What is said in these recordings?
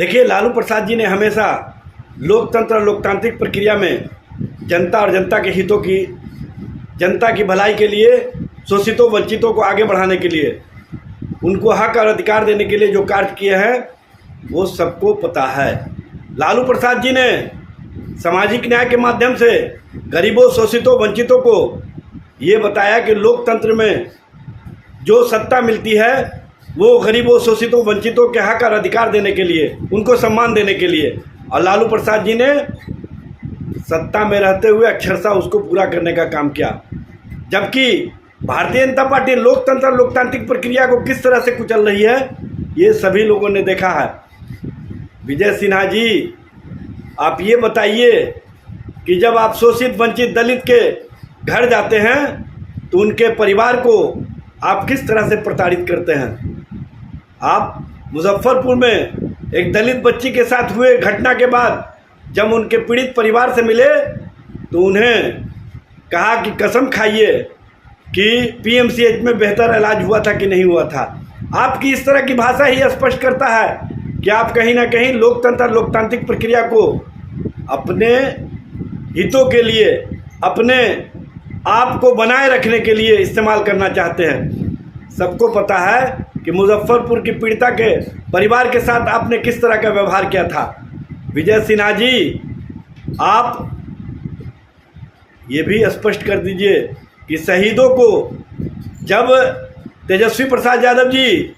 देखिए, लालू प्रसाद जी ने हमेशा लोकतंत्र और लोकतांत्रिक प्रक्रिया में जनता और जनता के हितों की, जनता की भलाई के लिए, शोषितों वंचितों को आगे बढ़ाने के लिए, उनको हक और अधिकार देने के लिए जो कार्य किए हैं वो सबको पता है। लालू प्रसाद जी ने सामाजिक न्याय के माध्यम से गरीबों, शोषितों, वंचितों को ये बताया कि लोकतंत्र में जो सत्ता मिलती है वो गरीबों, शोषितों, वंचितों के हक और अधिकार देने के लिए, उनको सम्मान देने के लिए, और लालू प्रसाद जी ने सत्ता में रहते हुए अक्षरशः उसको पूरा करने का काम किया। जबकि भारतीय जनता पार्टी लोकतंत्र और लोकतांत्रिक प्रक्रिया को किस तरह से कुचल रही है ये सभी लोगों ने देखा है। विजय सिन्हा जी, आप ये बताइए कि जब आप शोषित, वंचित, दलित के घर जाते हैं तो उनके परिवार को आप किस तरह से प्रताड़ित करते हैं। आप मुजफ्फरपुर में एक दलित बच्ची के साथ हुए घटना के बाद जब उनके पीड़ित परिवार से मिले तो उन्हें कहा कि कसम खाइए कि पीएमसीएच में बेहतर इलाज हुआ था कि नहीं हुआ था। आपकी इस तरह की भाषा ही स्पष्ट करता है कि आप कहीं ना कहीं लोकतंत्र, लोकतांत्रिक प्रक्रिया को अपने हितों के लिए, अपने आप को बनाए रखने के लिए इस्तेमाल करना चाहते हैं। सबको पता है कि मुजफ्फरपुर की पीड़िता के परिवार के साथ आपने किस तरह का व्यवहार किया था। विजय सिन्हा जी, आप ये भी स्पष्ट कर दीजिए कि शहीदों को जब तेजस्वी प्रसाद यादव जी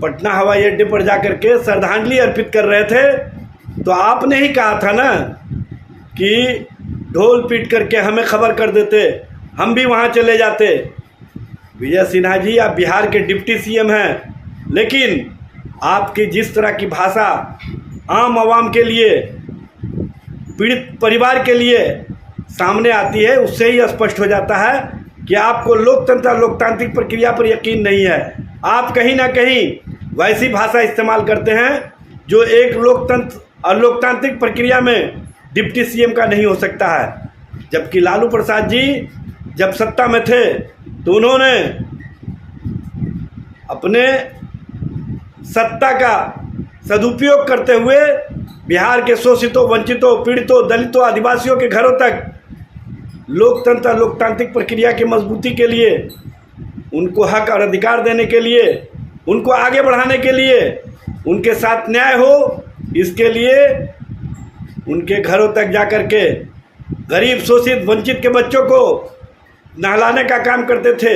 पटना हवाई अड्डे पर जाकर के श्रद्धांजलि अर्पित कर रहे थे तो आपने ही कहा था ना कि ढोल पीट करके हमें खबर कर देते, हम भी वहाँ चले जाते। विजय सिन्हा जी, आप बिहार के डिप्टी सीएम हैं, लेकिन आपकी जिस तरह की भाषा आम आवाम के लिए, पीड़ित परिवार के लिए सामने आती है उससे ही स्पष्ट हो जाता है कि आपको लोकतंत्र, लोकतांत्रिक प्रक्रिया पर यकीन नहीं है। आप कहीं ना कहीं वैसी भाषा इस्तेमाल करते हैं जो एक लोकतंत्र और लोकतांत्रिक प्रक्रिया में डिप्टी सीएम का नहीं हो सकता है। जबकि लालू प्रसाद जी जब सत्ता में थे तो उन्होंने अपने सत्ता का सदुपयोग करते हुए बिहार के शोषितों, वंचितों, पीड़ितों, दलितों, आदिवासियों के घरों तक लोकतंत्र, लोकतांत्रिक प्रक्रिया की मजबूती के लिए, उनको हक और अधिकार देने के लिए, उनको आगे बढ़ाने के लिए, उनके साथ न्याय हो, इसके लिए उनके घरों तक जाकर के गरीब, शोषित, वंचित के बच्चों को नहलाने का काम करते थे,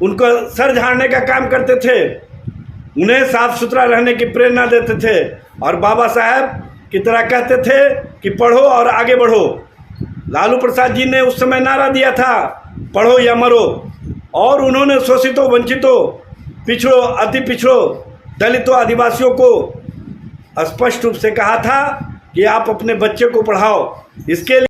उनको सर झाड़ने का काम करते थे, उन्हें साफ सुथरा रहने की प्रेरणा देते थे और बाबा साहब की तरह कहते थे कि पढ़ो और आगे बढ़ो। लालू प्रसाद जी ने उस समय नारा दिया था, पढ़ो या मरो, और उन्होंने शोषितों, वंचितों, पिछड़ों, अति पिछड़ों, दलितों, आदिवासियों को स्पष्ट रूप से कहा था कि आप अपने बच्चे को पढ़ाओ। इसके लिए